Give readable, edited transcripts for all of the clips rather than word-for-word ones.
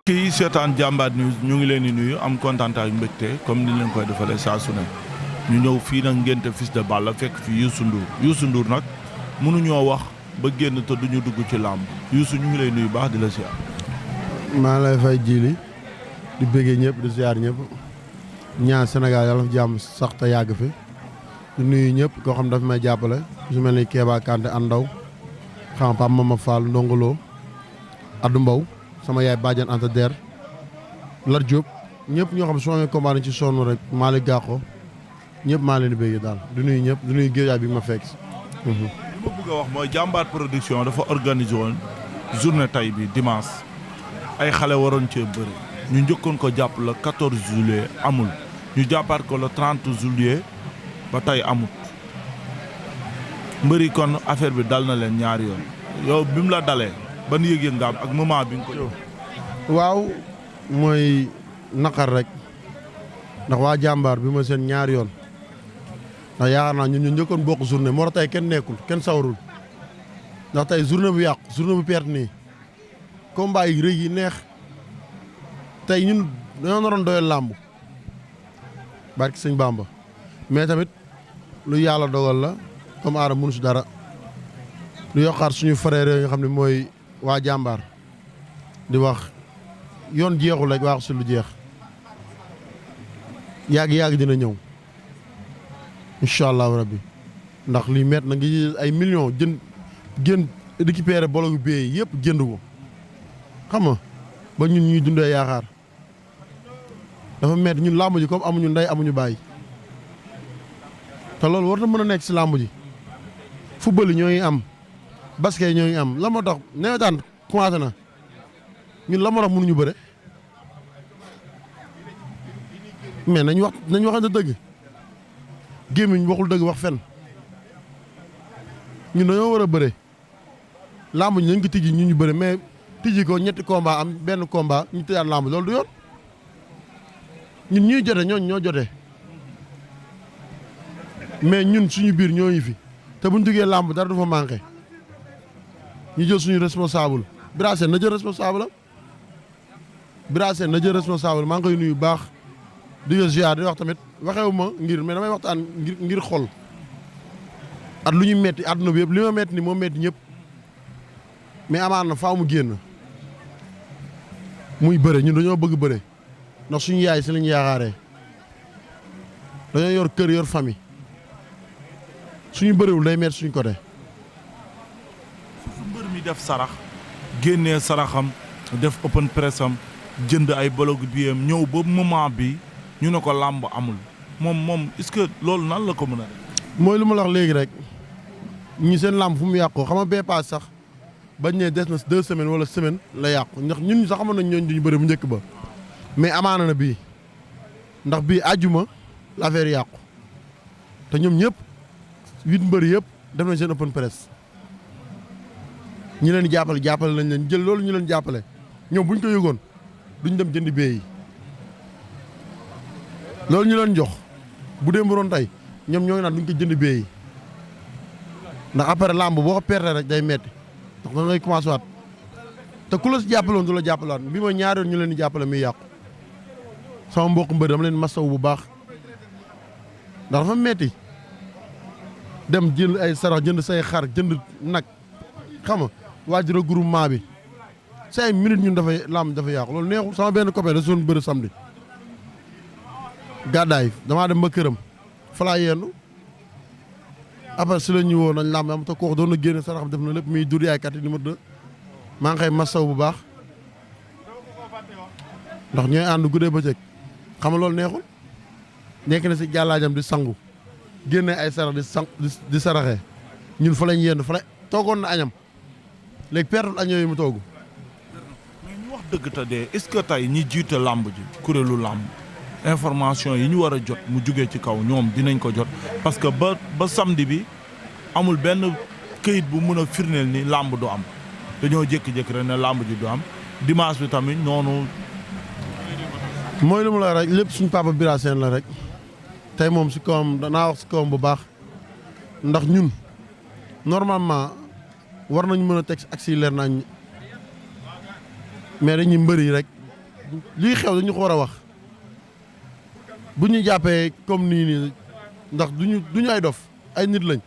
kii seetaan Jambaar News ñu ngi leen di nuyu am kontaan ak mbégte comme ni leen koy defalee saa su ne ñu ñëw fii nag ngénte Fils de Balla fekk fi Youssou Ndour nag mënuñoo wax ba génn te duñu dugg ci làmb Youssou ñu ngi lay nuyu baax di la siyaar. maa lay fay jili di bëggee ñëpp di siyaar ñëpp ñaan Sénégal yàlla jàmm sax te yàgg fi di nuyu ñëpp koo xam dafa may jàppale su mel ni Kéba Kanté Andaw xam Pape Mama Fall Ndongolo Adou Mbow sama yaay Badiane Anta Der Lat Diop ñëpp ñoo xam su ma amee combat ci sonn rek Malick Gakko ñëpp maa leen di bëgg daal di nuyu ñëpp di nuyu géejaay bi ma fekk si. li ma bëgg a wax mooy Jambaar production dafa organisé woon journée tay bi dimanche ay xale waroon cee bëri ñu njëkkoon ko jàpp le 14 juillet amul ñu jàppaat ko le 30 juillet ba tey amut mbëri kon affaire bi dal na leen ñaari yoon yow bi mu la dalee ban yëg-yëg nga am ak moment bi nga ko yow. waaw mooy naqar rek ndax waa Jambaar bi ma seen ñaari yoon ndax yaakaar naa ñun ñu njëkkoon bokk journée moo tax tey kenn nekkul kenn sawarul ndax tey journée bu yàqu journée bu perte nii combat yi rëy yi neex tey ñun dañoo naroon doyal làmb barki sëñ Bamba mais tamit lu yàlla dogal la comme aadama mënu si dara lu yokkaat suñu frère yi nga xam ne mooy waa Jambaar di wax yoon jeexul rek wax si lu jeex yàgg dina ñëw incha allahu rabbi ndax lii met na ngi ay millions jën récupéré bologu bee yëpp jënd ko xam nga ba ñun ñuy dundee yaakaar dafa met ñun làmb ji comme amuñu ndey amuñu bàyyi te loolu war na mën a nekk si làmb ji football yi ñoo ngi am basket ñoo ngi am la moo tax nawetaan commencé na ñun la moo tax mënuñu bëre mais nañ waxante dëgg gémmiñ waxul dëgg wax fen ñun dañoo war a bëre làmb ji nañ ko tijji ñu bëre mais tijji ko ñetti combat am benn combat ñu tëjaat làmb loolu du yoon ñun ñuy jote ñoo jote mais ñun suñu biir ñoo ngi fi te buñ duggee làmb dara du fa manqué ñu jël suñu responsable Bira Sène na jël responsable am Bira Sène na jël responsable maa ngi koy nuyu baax di ko ziar di wax tamit waxewu ma ngir mais damay waxtaan ngir xol at lu ñu metti àdduna bi yëpp li ma metti ni moo metti ñëpp mais amaan na faaw mu génn muy bëre ñun dañoo bëgg bëre ndax suñu yaay si lañu yaakaaree dañoo yor kër yor famille suñu bëriwul day metti suñu côté. su mbër mi def sarax génnee saraxam def open press am jënd ay bolog bi am ñëw ba moment bi ñu ne ko làmb amul moom est-ce que loolu nan la ko mën a def. mooy lu ma la wax léegi rek ñi seen làmb fu mu yàqoo xam nga bee paas sax bañ ne des na 2 semaines wala semaine la yàqu ndax ñun sax xamoon nañ ñooñu duñu bëri bu njëkk ba mais amaana na bii ndax bii àjjuma la affaire yàqu te ñoom ñëpp 8 mbëri yëpp def nañ seen open press ñi leen jàppale nañ leen jël loolu ñu leen jàppale ñoom buñ ko yëgoon duñ dem jëndi bee yi loolu ñu leen jox bu dee mbiroon tey ñoom ñoo ngi naan duñ ko jënd bee yi ndax après làmb boo ko perte rek day metti ndax da ngay commencé waat te ku la si jàppaloon du la jàppalaat bi ma ñaari yoon ñu leen di jàppale muy yàqu sama mbokk mbëri dama leen masaw bu baax ndax dafa metti dem jënd ay sarax jënd say xar jënd nag xam nga waaj regroupement bi say minutes ñun dafay làmb dafa yàqu loolu neexul sama benn copain da soon bëri samedi gàddaay damaa dem ba këram falaa yendu après si la ñu woo nañ làmb am te kooku doon na génne sarax def na lépp muy dur yaay kat yi numéro 2 maa ngi koy masaw bu baax ndax ñooy ànd guddee bëccëg xam nga loolu neexul nekk na si jàllaajam di sangu génne ay sarax di saraxee ñun fa lañ yendu fa la toogoon na añam léegi pertul añoo yi mu toogu mais ñu wax dëgg te dee est-ce que tey ñi jiite làmb ji kuréelu làmb information yi ñu war a jot mu jugee ci kaw ñoom dinañ ko jot parce que ba samedi bi amul benn këyit bu mën a firndeel ni làmb du am dañoo jékki-jékki rek ne làmb ji du am dimanche bi tamit noonu. mooy lu mu la rek lépp suñ papa Bira Sène la rek tey moom si kawam danaa wax si kawam bu baax ndax ñun normalement war nañ mën a teg ak si leer nañ mais dañuy mbëri rek lii xew dañu ko war a wax bu ñu jàppee comme nii ndax duñu ay dof ay nit lañ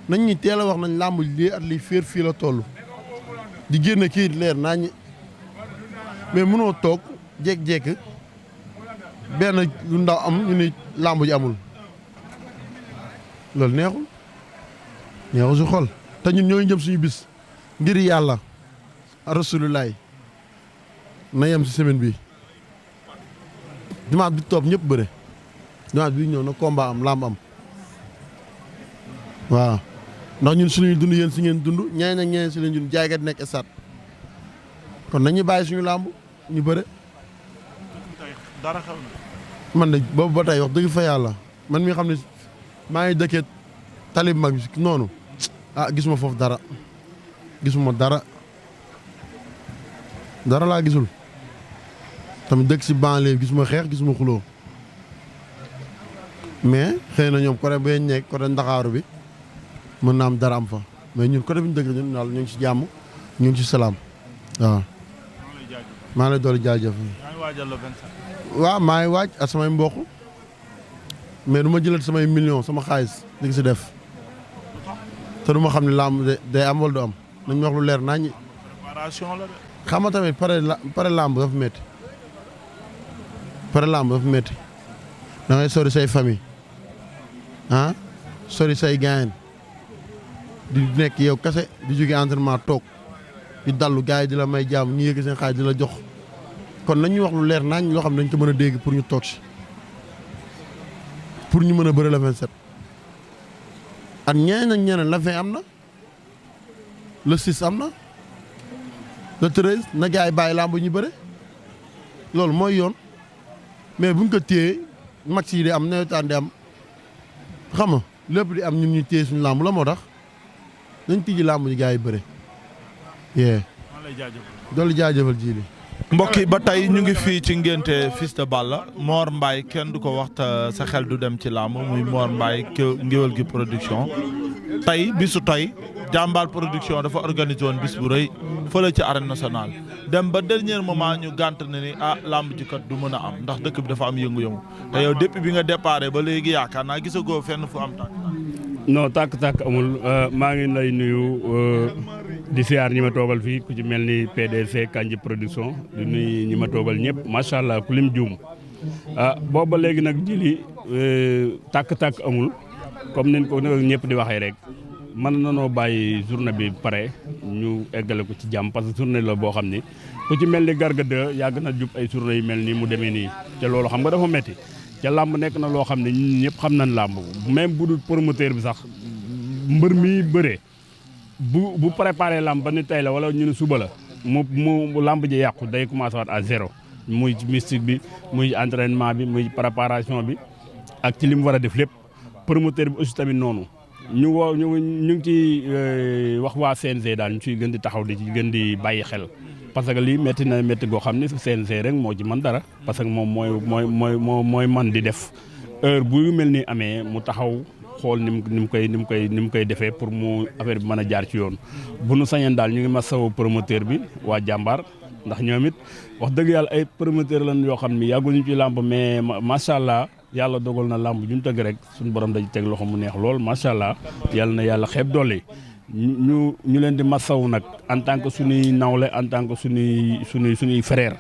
nañ ñi teel a wax nañ làmb lii at lii féer fii la toll di génne kii leer nañ mais mënoo toog jékki-jékki benn lu ndaw am ñu ni làmb ji amul loolu neexul si xol te ñun ñooy jëm suñu bis ngir yàlla rasulullah na yem si semaine bi dimanche bi topp ñëpp bëre dimanche bi ñëw na combat am làmb am waaw ndax ñun suñuy dund yéen si ngeen dund ñeneen ak ñeneen si leen dund jaaykat nekk stade kon nañu bàyyi suñu làmb ñu bëre. dara xew na. man de boobu ba tey wax dëgg fa yàlla man mi xam ne maa ngi dëkkee talib mag bi noonu gisuma foofu dara gisuma dara laa gisul tamit dëkk si banlieue gisuma xeex gisuma xuloo mais xëy na ñoom côté bee nekk côté Ndakaaru bi mën naa am dara am fa mais ñun côté bi ñu dëkk ñun daal ñu ngi si jàmm ñu ngi si salaam waaw. maa ngi lay doon jaajëf. waaw maa ngi waaj ak samay mbokk mais du ma jëlat samay millions sama xaalis di si def te du ma xam ne làmb day am wala du am nañ ma wax lu leer naññi. préparation la de. xam nga tamit pare làmb dafa métti da ngay sori say famille sori say gaayen di nekk yow kese di jóge entraînement toog di dallu gars yi di la may jaam ñu yëg seen xaalis di la jox kon nañuy wax lu leer nañ loo xam ne dañ ko mën a dégg pour ñu toog si pour ñu mën a bëre la 27 ak ñeneen la 20 am na le 6 am na le 13 na gars yi bàyyi làmb ñu bëre loolu mooy yoon mais buñ ko téyee max yi di am nawetaan di am xam nga lépp di am ñun ñu téye suñu làmb la moo tax nañ tijji làmb ji gars yi bëre doolu jaajëfal ji li mbokk yi ba tey ñu ngi fii ci ngénte Fils de Balla Mor Mbaye kenn du ko wax sa xel du dem ci làmb muy Mor Mbaye Ngéwél gi production tey bisu tey jàmbaar production dafa organisé woon bis bu rëy fële ci arène nationale dem ba dernier moment ñu gànt ne ni làmb ji kat du mën a am ndax dëkk bi dafa am yëngu-yëngu te yow depuis bi nga déparé ba léegi yaakaar naa gisagoo fenn fu am tàkk. non tàkk-tàkk amul maa ngi lay nuyu di siyaar ñi ma toogal fii ku ci mel ni PDC Kandji production di nuyu ñi ma toogal ñëpp macha allah ku lim juum boobu ba léegi nag jili tàkk-tàkk amul comme niñ ko ñëpp di waxee rek mën nanoo bàyyi journée bi pare ñu eggale ko ci jàmm parce que journée la boo xam ni ku ci mel ni Garga 2 yàgg na jub ay journée yu mel nii mu demee nii te loolu xam nga dafa metti ca làmb nekk na loo xam ne ñun ñëpp xam nañ làmb même bu dul promoteur bi sax mbër mi bëree bu préparé làmb ba ni tey la wala ñu ne suba la mu làmb ji yàqu day commencé waat à zéro muy mystique bi muy entraînement bi muy préparation bi ak ci li mu war a def lépp promoteur bi aussi tamit noonu ñu ngi ci wax waa CNG daal ñu ciy gën di taxaw di ci gën di bàyyi xel parce que lii métti na métti goo xam ne CNG rek moo ci mën dara parce que moom mooy man di def heure bu mel ni amee mu taxaw xool ni mu koy defee pour mu affaire bi mën a jaar ci yoon. bu nu sañeen daal ñu ngi masawu promoteur bi waa jàmbaar ndax ñoom it wax dëgg yàlla ay promoteur lañ yoo xam ni yàgguñu ci làmb mais macha allah yàlla dogal na làmb ju ñu tëgg rek suñu borom dañu teg loxo mu neex lool macha allah yàlla na yàlla xeeb doole. ñu leen di masawu nag en tant que suñuy nawle en tant que suñuy frère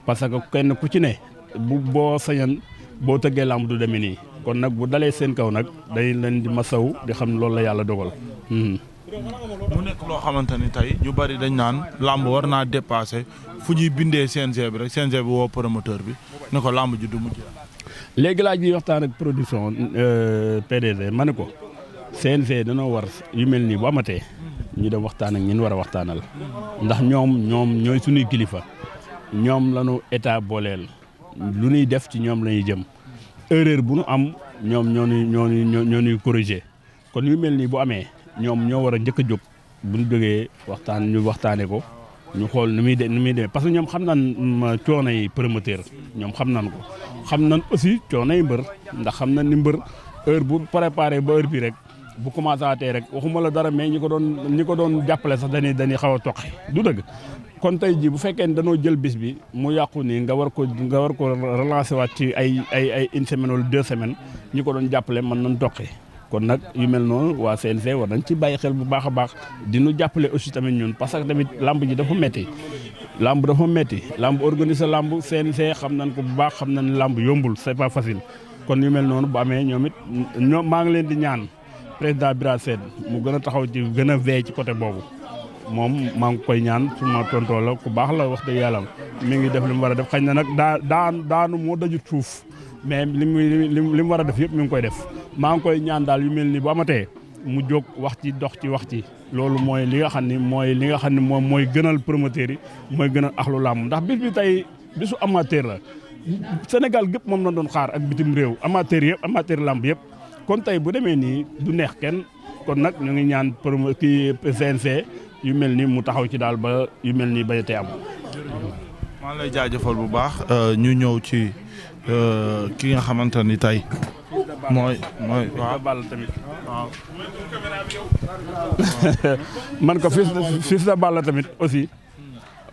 parce que kenn ku ci ne boo sañan boo tëggee làmb du demee nii kon nag bu dalee seen kaw nag dañ leen di masawu di xam ne loolu la yàlla dogal. mu nekk loo xamante ni tey ñu bari dañ naan làmb war naa dépassé fu ñuy bindee CNG bi rek CNG bi woo promoteur bi ne ko làmb ji du mujj. léegi laa ji waxtaan ak production PDG ma ne ko. CNG danoo war yu mel nii bu amatee ñu dem waxtaan ak ñin war a waxtaanal ndax ñoom ñooy suñuy kilifa ñoom lañu état booleel lu ñuy def ci ñoom la ñuy jëm erreur bu nu am ñoom ñoo ñuy corriger kon yu mel nii bu amee ñoom ñoo war a njëkk a jóg bu ñu jógee ñu waxtaanee ko ñu xool nu muy demee parce que ñoom xam nañ coono yi promoteur ñoom xam nañ ko xam nañ aussi coono yi mbër ndax xam nañ ni mbër heure bu préparé ba heure bi rek bu commencé atee rek waxuma la dara mais ñi ko doon jàppale sax dañuy xaw a toqi du dëgg kon tey jii bu fekkee ne dañoo jël bis bi mu yàqu nii nga war ko relancer waat ci ay une semaine wala 2 semaines ñi ko doon jàppale mën nañ toqi kon nag yu mel noonu waa CNG war nañ ci bàyyi xel bu baax a baax di ñu jàppale aussi tamit ñun parce que tamit lamb ji dafa métti lamb organiser lamb CNG xam nañ ko bu baax xam nañ lamb yombul c'est pas facile kon yu mel noonu bu amee ñoom it maa ngi leen di ñaan président Bira Sène mu gën a taxaw ci gën a veillé ci côté boobu moom maa ngi koy ñaan suma tontoo la ku baax la wax dëgg yàlla mi ngi def li mu war a def xëy na nag daanu moo dajut suuf mais li mu war a def yëpp mi ngi koy def maa ngi koy ñaan daal yu mel ni bu amatee mu jóg wax ci loolu mooy li nga xam ni moom mooy gënal promoteur yi mooy gënal axlu làmb ndax bis bi tey bisu amateur la Sénégal gépp moom la doon xaar ak bitim réew amateur làmb yëpp kon tey bu demee nii du neex kenn kon nag ñu ngi ñaan CNG yu mel ni mu taxaw ci daal ba yu mel ni bañ a tey am. maa lay jaajëfal bu baax ñu ñëw ci ki nga xamante ni tey mooy waaw Balla tamit waaw man ko fils de Balla tamit aussi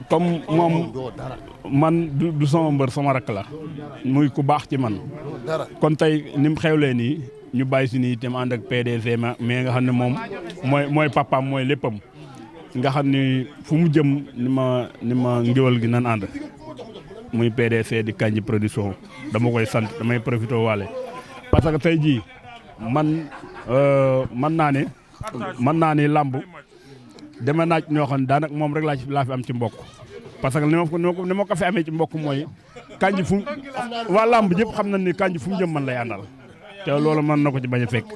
comme moom man du sama mbër sama rakk la muy ku baax ci man kon tey ni mu xewlee nii ñu bàyyi si nii itam ànd ak PDG mais nga xam ne moom mooy papaam mooy léppam nga xam ni fu mu jëm ni ma ngéwal gi nan ànd muy PDC di Kandji production dama koy sant damay profité waale parce que tey jii man mën naa ni làmb dama naaj ñoo xam ne daanaka moom rek laa fi am ci mbokk parce que ni ma ko fi amee ci mbokk mooy Kandji fu waa làmb yëpp xam nañ ni Kandji fu mu jëm man lay àndal te loolu mën na ko ci bañ a fekk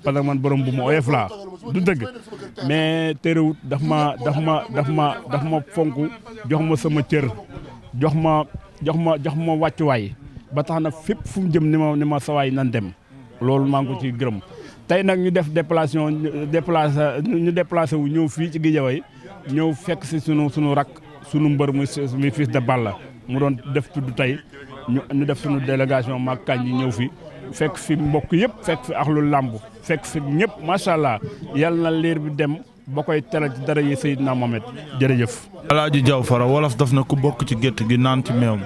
parce que man borom bu ma oyof laa du dëgg mais terewut daf ma fonk jox ma sama cër jox ma wàccuwaay ba tax na fépp fu mu jëm ni ma sawaay nan dem loolu maa ngi ko ci gërëm tey nag ñu def déplacé wu ñëw fii ci Guédiawaye ñëw fekk si sunu rak sunu mbër muy fils de Balla mu doon def tudd tey ñu def sunu délégation maag Kandji ñëw fi fekk fi mbokk yëpp fekk fi axlu làmb fekk fi ñëpp macha allah yàlla na liir bi dem ba koy teral ci dara yi Seydina Mohamed jërëjëf. Alaaji Diaw Fara wolof daf na ku bokk ci gétt gi naan ci meew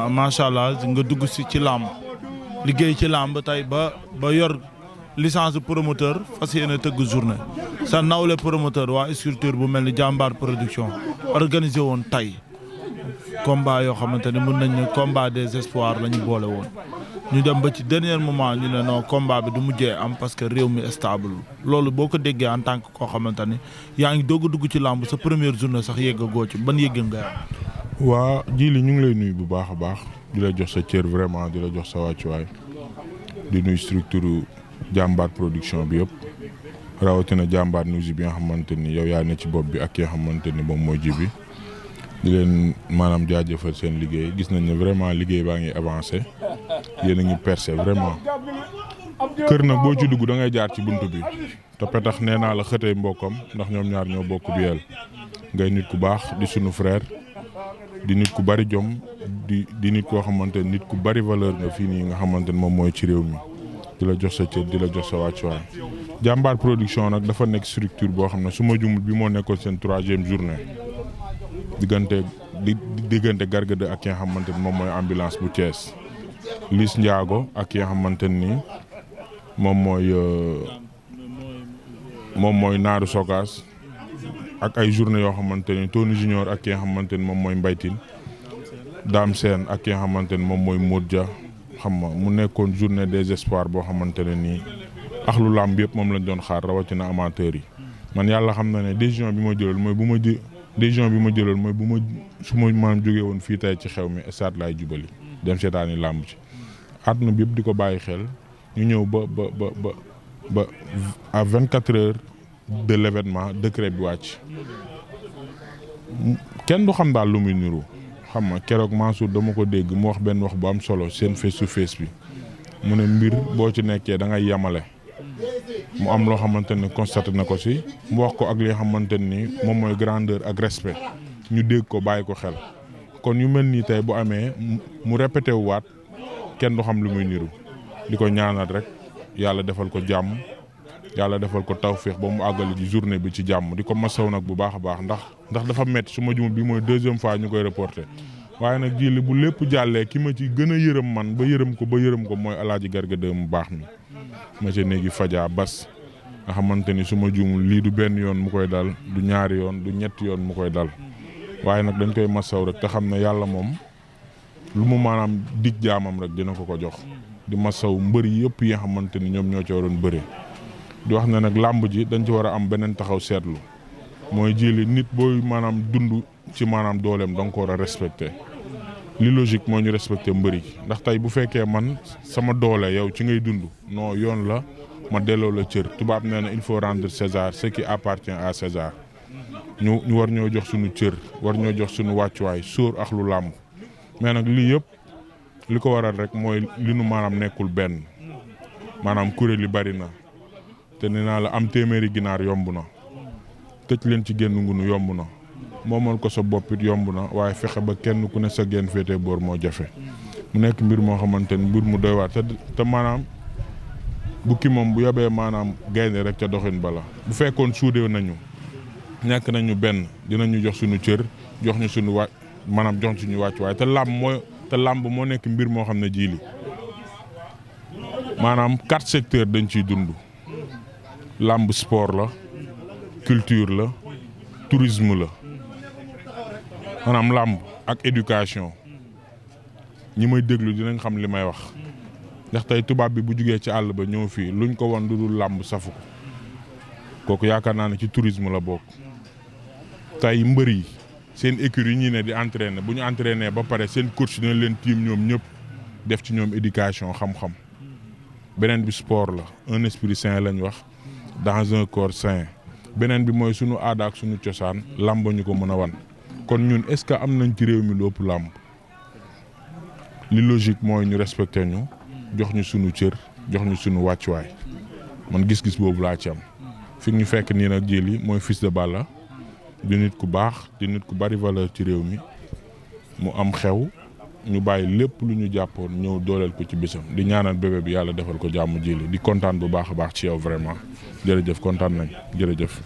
macha allah nga dugg si ci làmb liggéey ci làmb tey ba yor licence promoteur fas yéene tëgg journée sa nawle promoteur waa structure bu mel ni jàmbaar production organisé woon tey combat yoo xamante ne mën nañ ne combat des espoirs la ñu boole woon. ñu dem ba ci dernier moment ñu ne non combat bi du mujjee am parce que réew mi stable loolu boo ko déggee en tant que koo xamante ni yaa ngi doog a dugg ci làmb sa première journée sax yegg goo ci ban yegg nga am. waa Djily ñu ngi lay nuyu bu baax a baax di la jox sa cër vraiment di la jox sa wàccuwaay di nuyu structure jàmbaar production bi yëpp rawatina jàmbaar news bi nga xamante ni yow yaa ne ci bopp bi ak ki nga xamante ni moom mooy ji bi di leen maanaam jaajëfal seen liggéey gis nañ ne vraiment liggéey baa ngi avancé yéen a ngi percé vraiment kër nag boo ci dugg da ngay jaar ci bunt bi te petax nee naa la xëtee mbokkam ndax ñoom ñaar ñoo bokk bi yel ngay nit ku baax di sunu frère di nit ku bari jom di nit koo xamante ne nit ku bari valeur nga fii nii nga xamante ne moom mooy ci réew mi di la jox sa cër di la jox sa wàccuwaay jàmbaar production nag dafa nekk structure boo xam ne su ma jumul bi moo nekkoon seen 3e journée diggante Garga 2 ak ki nga xamante ni moom mooy ambulance bu Thiès Liss Ndiago ak ki nga xamante ni moom mooy Naaru Sokaas ak ay journée yoo xamante ni Tony Junior ak ki nga xamante ni moom mooy Mbaytin Dame Sène ak ki nga xamante ni moom mooy Modja xam nga mu nekkoon journée des espoirs boo xamante ne nii axlu làmb yëpp moom lañ doon xaar rawatina amateurs yi man yàlla xam na ne décision bi ma jëloon mooy bu ma su ma maam jógee woon fii tey ci xew mi stade laay jubali dem seetaani làmb ci àdduna bi yëpp di ko bàyyi xel ñu ñëw ba à 24 heures de l'événement décret bi wàcc kenn du xam daal lu muy niru xam nga keroog Mansour dama ko dégg mu wax benn wax bu am solo seen face to face bi mu ne mbir boo ci nekkee da ngay yamale mu am loo xamante ne constaté na ko si mu wax ko ak li nga xamante ni moom mooy grandeur ak respect ñu dégg ko bàyyi ko xel kon yu mel nii tey bu amee mu répété wu waat kenn du xam lu muy niru di ko ñaanal rek yàlla defal ko jàmm yàlla defal ko tawféex ba mu àggali ci journée bi ci jàmm di ko masaw nag bu baax a baax ndax dafa métti su ma jumul bi mooy 2e fois ñu koy reporté waaye nag jili bu lépp jàllee ki ma ci gën a yërëm man ba yërëm ko mooy Alaaji Garga 2 mu baax mi ma ca néegi Fadia Bas nga xamante ni su ma jumul lii du benn yoon mu koy dal du ñaari yoon du ñetti yoon mu koy dal waaye nag dañ koy masaw rek te xam ne yàlla moom lu mu maanaam dig jaamam rek dina ko jox di masaw mbër yëpp yi nga xamante ni ñoom ñoo ci waroon bëre di wax ne nag làmb ji dañ ci war a am beneen taxaw seetlu mooy jili nit booy maanaam dund ci maanaam dooleem da nga ko war a respecté li logique moo ñu respecté mbër yi ndax tey bu fekkee man sama doole yow ci ngay dund non yoon la ma delloo la cër tubaab nee na il faut rendre César ce qui appartient à César ñu war ñoo jox suñu cër war ñoo jox suñu wàccuwaay sóor ak lu làmb mais nag lii yëpp li ko waral rek mooy li nu maanaam nekkul benn maanaam kuréel yi bari na te nee naa la am téeméeri ginaar yomb na tëj leen ci génn ngunu yomb na moomal ko sa bopp it yomb na waaye fexe ba kenn ku ne sa génn féete boor moo jafe mu nekk mbir moo xamante ni mbir mu doy waar te maanaam bukki moom bu yabee maanaam gaynde rek ca doxin bala bu fekkoon suudee nañu ñàkk nañu benn dinañu jox suñu cër jox ñu suñu maanaam jox suñu wàcc waaye te làmb moo nekk mbir moo xam ne jiili maanaam 4 secteurs dañ ciy dund làmb sport la culture la tourisme la maanaam làmb ak éducation ñi may déglu dinañ xam li may wax ndax tey tubaab bi bu jugee ci àll ba ñëw fii luñ ko won lu dul làmb safu ko kooku yaakaar naa ne ci tourisme la bokk tey mbër yi seen écurie yi ñi ne di entraîner bu ñu entraîner ba pare seen coach dina leen tiim ñoom ñëpp def ci ñoom éducation xam-xam beneen bi sport la un esprit sain lañ wax dans un corps sain beneen bi mooy sunu aada ak sunu cosaan làmb ñu ko mën a wan kon ñun est-ce que am nañ ci réew mi lu ëpp làmb li logique mooy ñu respecté ñu jox ñu sunu cër jox ñu sunu wàccuwaay man gis-gis boobu laa ci am fi ñu fekk nii nag jëli mooy Fils de Balla di nit ku baax di nit ku bari valeur ci réew mi mu am xew ñu bàyyi lépp lu ñu jàppoon ñëw dooleel ko ci bisam di ñaanal bébé bi yàlla defal ko jàmm jëli di kontaan bu baax a baax ci yow vraiment jërëjëf kontaan nañ jërëjëf.